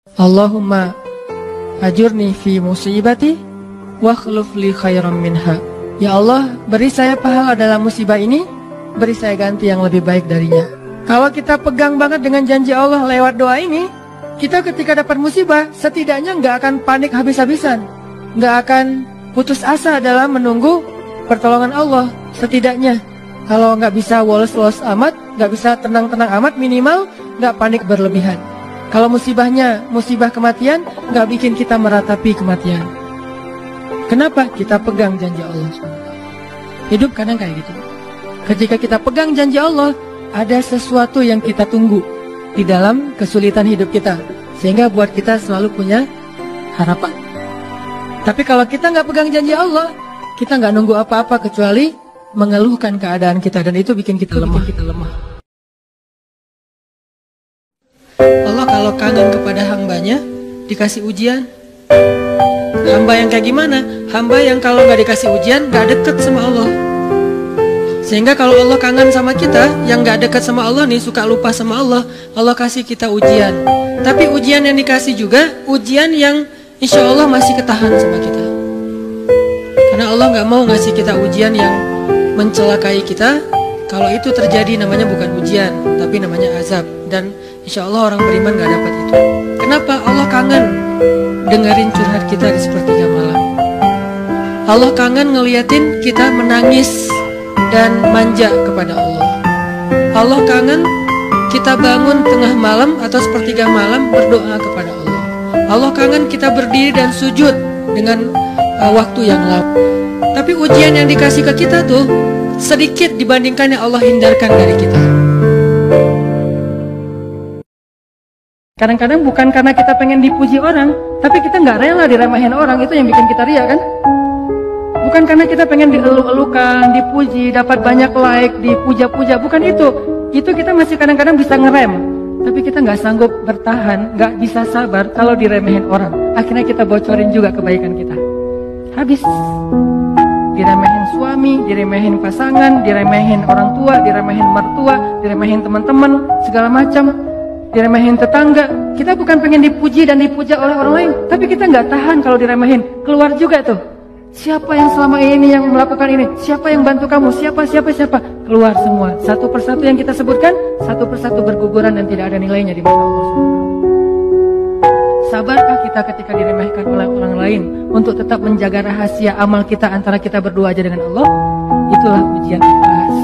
Allahumma ajurni fi musibati wa akhluf li khairan minha. Ya Allah, beri saya pahala dalam musibah ini, beri saya ganti yang lebih baik darinya. Kalau kita pegang banget dengan janji Allah lewat doa ini, kita ketika dapat musibah setidaknya nggak akan panik habis-habisan, nggak akan putus asa dalam menunggu pertolongan Allah. Setidaknya kalau nggak bisa woles-woles amat, nggak bisa tenang-tenang amat, minimal nggak panik berlebihan. Kalau musibahnya musibah kematian, nggak bikin kita meratapi kematian. Kenapa? Kita pegang janji Allah. Hidup kadang kayak gitu. Ketika kita pegang janji Allah, ada sesuatu yang kita tunggu di dalam kesulitan hidup kita, sehingga buat kita selalu punya harapan. Tapi kalau kita nggak pegang janji Allah, kita nggak nunggu apa-apa kecuali mengeluhkan keadaan kita, dan itu bikin kita lemah. Allah kalau kangen kepada hambanya, dikasih ujian. Hamba yang kayak gimana? Hamba yang kalau nggak dikasih ujian, nggak deket sama Allah. Sehingga kalau Allah kangen sama kita, yang nggak dekat sama Allah nih, suka lupa sama Allah, Allah kasih kita ujian. Tapi ujian yang dikasih juga ujian yang insya Allah masih ketahan sama kita. Karena Allah nggak mau ngasih kita ujian yang mencelakai kita. Kalau itu terjadi namanya bukan ujian, tapi namanya azab. Dan insya Allah orang beriman gak dapat itu. Kenapa? Allah kangen dengerin curhat kita di sepertiga malam. Allah kangen ngeliatin kita menangis dan manja kepada Allah. Allah kangen kita bangun tengah malam atau sepertiga malam berdoa kepada Allah. Allah kangen kita berdiri dan sujud dengan waktu yang lama. Tapi ujian yang dikasih ke kita tuh sedikit dibandingkan yang Allah hindarkan dari kita. Kadang-kadang bukan karena kita pengen dipuji orang, tapi kita nggak rela diremehin orang, itu yang bikin kita ria kan? Bukan karena kita pengen dieluk-elukan, dipuji, dapat banyak like, dipuja-puja, bukan itu. Itu kita masih kadang-kadang bisa ngerem, tapi kita nggak sanggup bertahan, nggak bisa sabar kalau diremehin orang. Akhirnya kita bocorin juga kebaikan kita. Habis. Diremehin suami, diremehin pasangan, diremehin orang tua, diremehin mertua, diremehin teman-teman, segala macam, diremehin tetangga. Kita bukan pengen dipuji dan dipuja oleh orang lain, tapi kita nggak tahan kalau diremehin. Keluar juga tuh, siapa yang selama ini yang melakukan ini, siapa yang bantu kamu, siapa. Keluar semua, satu persatu yang kita sebutkan, satu persatu berguguran dan tidak ada nilainya di mata Allah. Sabarkah kita ketika diremehkan oleh orang lain untuk tetap menjaga rahasia amal kita antara kita berdua aja dengan Allah? Itulah ujian ikhlas.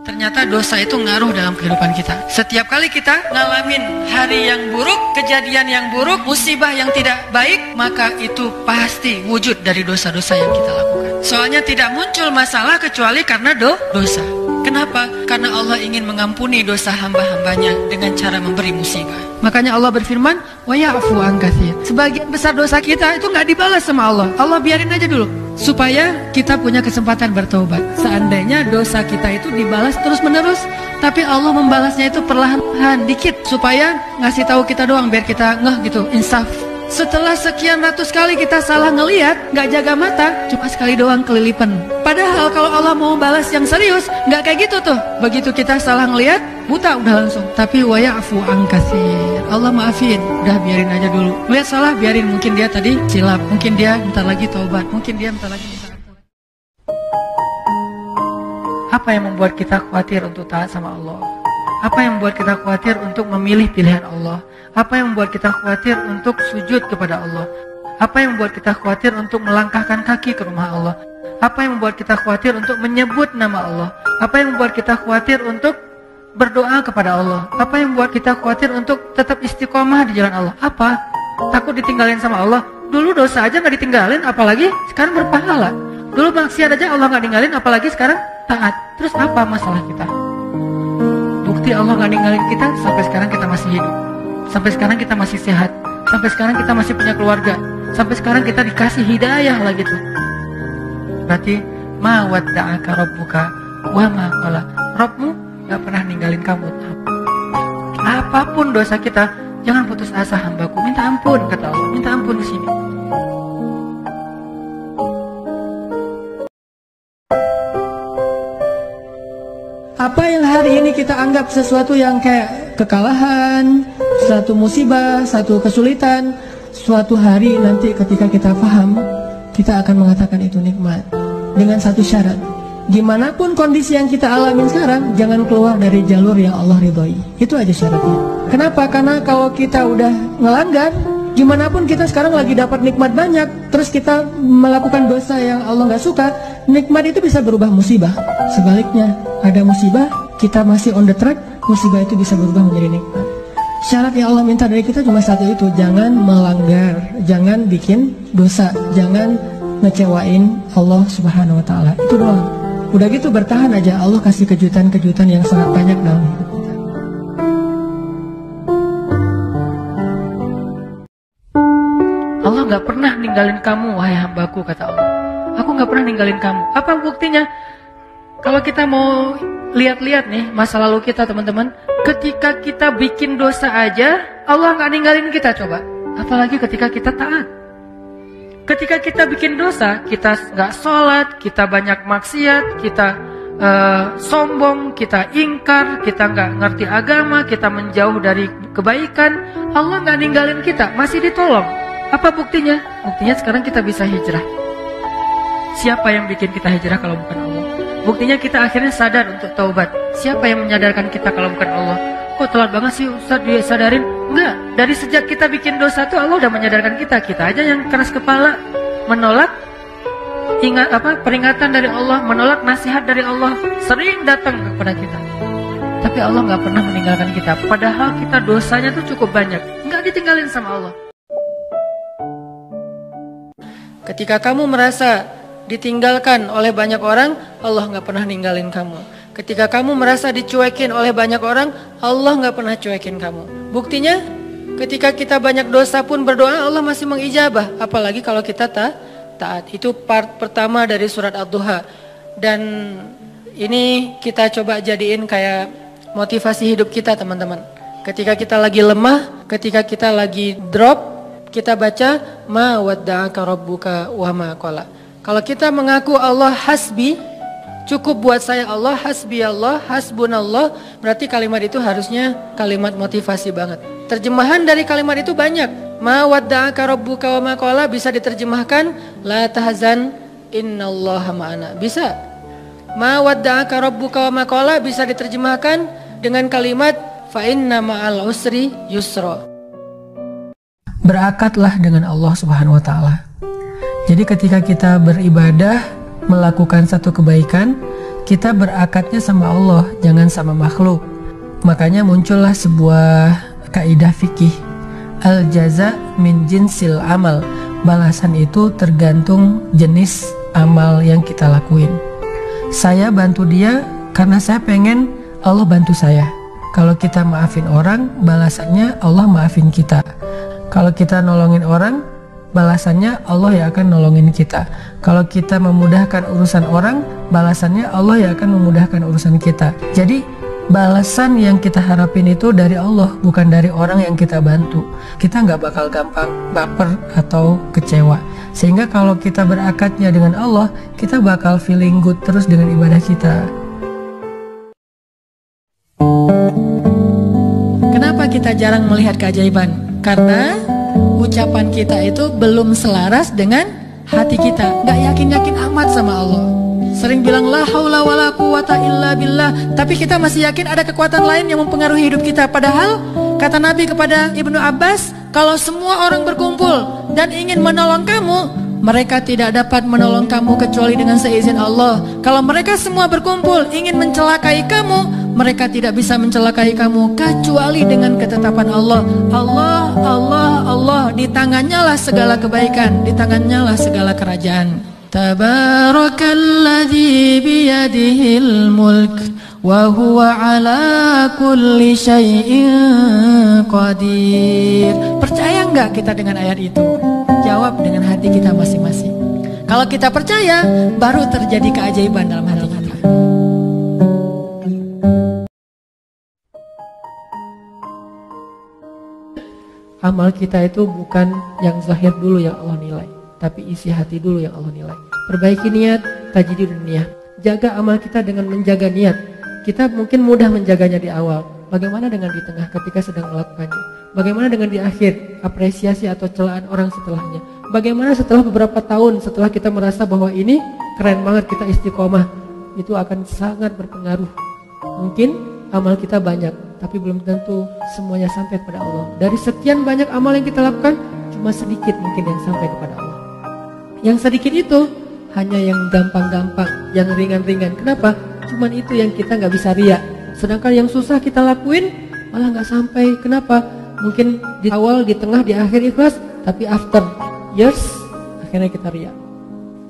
Ternyata dosa itu ngaruh dalam kehidupan kita. Setiap kali kita ngalamin hari yang buruk, kejadian yang buruk, musibah yang tidak baik, maka itu pasti wujud dari dosa-dosa yang kita lakukan. Soalnya tidak muncul masalah kecuali karena dosa. Kenapa? Karena Allah ingin mengampuni dosa hamba-hambanya dengan cara memberi musibah. Makanya Allah berfirman, wa ya'fu an katsir. Sebagian besar dosa kita itu nggak dibalas sama Allah. Allah biarin aja dulu supaya kita punya kesempatan bertobat. Seandainya dosa kita itu dibalas terus-menerus, tapi Allah membalasnya itu perlahan-lahan dikit supaya ngasih tahu kita doang biar kita ngeh gitu, insaf. Setelah sekian ratus kali kita salah ngelihat, nggak jaga mata, cuma sekali doang kelilipan. Padahal kalau Allah mau balas yang serius, nggak kayak gitu tuh. Begitu kita salah ngelihat, buta udah langsung. Tapi wa ya'fu an katsir. Allah maafin, udah biarin aja dulu. Lihat salah, biarin. Mungkin dia tadi silap, mungkin dia bentar lagi taubat, mungkin dia bentar lagi minta ampun. Apa yang membuat kita khawatir untuk taat sama Allah? Apa yang membuat kita khawatir untuk memilih pilihan Allah? Apa yang membuat kita khawatir untuk sujud kepada Allah? Apa yang membuat kita khawatir untuk melangkahkan kaki ke rumah Allah? Apa yang membuat kita khawatir untuk menyebut nama Allah? Apa yang membuat kita khawatir untuk berdoa kepada Allah? Apa yang membuat kita khawatir untuk tetap istiqomah di jalan Allah? Apa? Takut ditinggalin sama Allah? Dulu dosa aja gak ditinggalin, apalagi sekarang berpahala. Dulu maksiat aja Allah gak ninggalin, apalagi sekarang taat. Terus apa masalah kita? Bukti Allah gak ninggalin kita, sampai sekarang kita masih hidup. Sampai sekarang kita masih sehat. Sampai sekarang kita masih punya keluarga. Sampai sekarang kita dikasih hidayah lagi tuh. Berarti ma wadda'aka rabbuka wa ma qala. Rabbmu gak pernah ninggalin kamu. Apapun dosa kita, jangan putus asa hambaku. Minta ampun, kata Allah. Minta ampun di sini. Apa yang hari ini kita anggap sesuatu yang kayak kekalahan, suatu musibah, satu kesulitan, suatu hari nanti ketika kita paham, kita akan mengatakan itu nikmat. Dengan satu syarat, gimana pun kondisi yang kita alamin sekarang, jangan keluar dari jalur yang Allah ridhoi. Itu aja syaratnya. Kenapa? Karena kalau kita udah ngelanggar, gimana pun kita sekarang lagi dapat nikmat banyak, terus kita melakukan dosa yang Allah gak suka, nikmat itu bisa berubah musibah. Sebaliknya, ada musibah, kita masih on the track, musibah itu bisa berubah menjadi nikmat. Syarat yang Allah minta dari kita cuma satu itu, jangan melanggar, jangan bikin dosa, jangan ngecewain Allah Subhanahu wa Ta'ala. Itu doang. Udah gitu bertahan aja, Allah kasih kejutan-kejutan yang sangat banyak dalam hidup kita. Allah gak pernah ninggalin kamu, wahai hambaku, kata Allah. Aku gak pernah ninggalin kamu. Apa buktinya? Kalau kita mau lihat-lihat nih masa lalu kita, teman-teman, ketika kita bikin dosa aja, Allah gak ninggalin kita, coba. Apalagi ketika kita taat. Ketika kita bikin dosa, kita gak sholat, kita banyak maksiat, kita sombong, kita ingkar, kita gak ngerti agama, kita menjauh dari kebaikan, Allah gak ninggalin kita, masih ditolong. Apa buktinya? Buktinya sekarang kita bisa hijrah. Siapa yang bikin kita hijrah kalau bukan Allah? Buktinya kita akhirnya sadar untuk taubat. Siapa yang menyadarkan kita kalau bukan Allah? Kok telat banget sih Ustaz disadarin? Enggak, dari sejak kita bikin dosa tuh Allah udah menyadarkan kita. Kita aja yang keras kepala, menolak peringatan dari Allah, menolak nasihat dari Allah, sering datang kepada kita. Tapi Allah gak pernah meninggalkan kita. Padahal kita dosanya tuh cukup banyak, gak ditinggalin sama Allah. Ketika kamu merasa ditinggalkan oleh banyak orang, Allah gak pernah ninggalin kamu. Ketika kamu merasa dicuekin oleh banyak orang, Allah gak pernah cuekin kamu. Buktinya, ketika kita banyak dosa pun berdoa, Allah masih mengijabah. Apalagi kalau kita taat. Itu part pertama dari surat Ad-Duha. Dan ini kita coba jadiin kayak motivasi hidup kita, teman-teman. Ketika kita lagi lemah, ketika kita lagi drop, kita baca ma wadda'aka rabbuka wa ma qala. Kalau kita mengaku Allah hasbi, cukup buat saya Allah, hasbi Allah, hasbunallah, berarti kalimat itu harusnya kalimat motivasi banget. Terjemahan dari kalimat itu banyak. Ma wadda'aka rabbuka wa ma qala bisa diterjemahkan la tahzan innallaha ma'ana. Bisa. Ma wadda'aka rabbuka wa ma qala bisa diterjemahkan dengan kalimat fa inna ma'al usri yusra. Berakatlah dengan Allah Subhanahu wa taala. Jadi ketika kita beribadah, melakukan satu kebaikan, kita berakatnya sama Allah, jangan sama makhluk. Makanya muncullah sebuah kaidah fikih, al jaza min jinsil amal. Balasan itu tergantung jenis amal yang kita lakuin. Saya bantu dia karena saya pengen Allah bantu saya. Kalau kita maafin orang, balasannya Allah maafin kita. Kalau kita nolongin orang, balasannya Allah yang akan nolongin kita. Kalau kita memudahkan urusan orang, balasannya Allah yang akan memudahkan urusan kita. Jadi balasan yang kita harapin itu dari Allah, bukan dari orang yang kita bantu. Kita nggak bakal gampang baper atau kecewa. Sehingga kalau kita berakatnya dengan Allah, kita bakal feeling good terus dengan ibadah kita. Kenapa kita jarang melihat keajaiban? Karena ucapan kita itu belum selaras dengan hati kita. Gak yakin-yakin amat sama Allah. Sering bilang la haula wala quwata illa billah, tapi kita masih yakin ada kekuatan lain yang mempengaruhi hidup kita. Padahal kata Nabi kepada Ibnu Abbas, kalau semua orang berkumpul dan ingin menolong kamu, mereka tidak dapat menolong kamu kecuali dengan seizin Allah. Kalau mereka semua berkumpul ingin mencelakai kamu, mereka tidak bisa mencelakai kamu kecuali dengan ketetapan Allah. Allah, Allah, Allah, di tangannya lah segala kebaikan, di tangannya lah segala kerajaan. Tabarakalladzi biyadihil mulk wa huwa ala kulli syai'in qadir. Percaya enggak kita dengan ayat itu? Jawab dengan hati kita masing-masing. Kalau kita percaya, baru terjadi keajaiban dalam hati kita. Amal kita itu bukan yang zahir dulu yang Allah nilai, tapi isi hati dulu yang Allah nilai. Perbaiki niat, tajdidun niyah. Jaga amal kita dengan menjaga niat. kita mungkin mudah menjaganya di awal. Bagaimana dengan di tengah ketika sedang melakukannya? Bagaimana dengan di akhir, apresiasi atau celaan orang setelahnya? Bagaimana setelah beberapa tahun, setelah kita merasa bahwa ini keren banget, kita istiqomah, itu akan sangat berpengaruh. Mungkin amal kita banyak, tapi belum tentu semuanya sampai kepada Allah. Dari sekian banyak amal yang kita lakukan, cuma sedikit mungkin yang sampai kepada Allah. Yang sedikit itu hanya yang gampang-gampang, yang ringan-ringan. Kenapa? Cuman itu yang kita nggak bisa riak. Sedangkan yang susah kita lakuin malah nggak sampai. Kenapa? Mungkin di awal, di tengah, di akhir ikhlas, tapi after years akhirnya kita riak.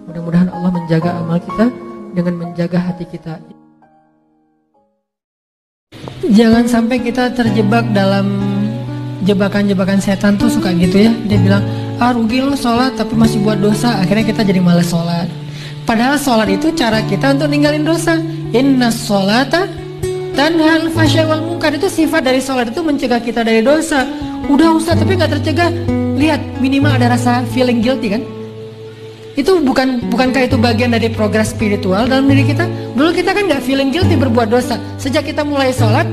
Mudah-mudahan Allah menjaga amal kita dengan menjaga hati kita. Jangan sampai kita terjebak dalam jebakan-jebakan setan tuh suka gitu ya. Dia bilang, rugi lo sholat tapi masih buat dosa. Akhirnya kita jadi malas sholat. Padahal sholat itu cara kita untuk ninggalin dosa. Inna sholata tanhal fahsya'i wal munkar. Itu sifat dari sholat, itu mencegah kita dari dosa. Udah Ustaz tapi gak tercegah. Lihat, minimal ada rasa feeling guilty kan. Itu bukankah itu bagian dari progres spiritual dalam diri kita? Dulu kita kan gak feeling guilty berbuat dosa. Sejak kita mulai sholat,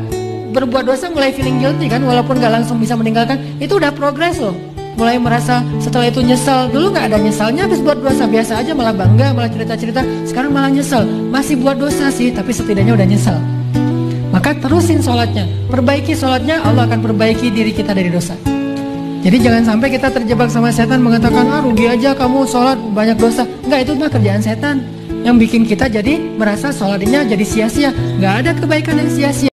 berbuat dosa mulai feeling guilty kan. Walaupun gak langsung bisa meninggalkan, itu udah progres loh. Mulai merasa setelah itu nyesal. Dulu gak ada nyesalnya, habis buat dosa biasa aja, malah bangga, malah cerita-cerita. Sekarang malah nyesal. Masih buat dosa sih, tapi setidaknya udah nyesal. Maka terusin sholatnya, perbaiki sholatnya, Allah akan perbaiki diri kita dari dosa. Jadi jangan sampai kita terjebak sama setan mengatakan, rugi aja kamu sholat banyak dosa. Enggak, itu mah kerjaan setan yang bikin kita jadi merasa sholatnya jadi sia-sia. Enggak ada kebaikan yang sia-sia.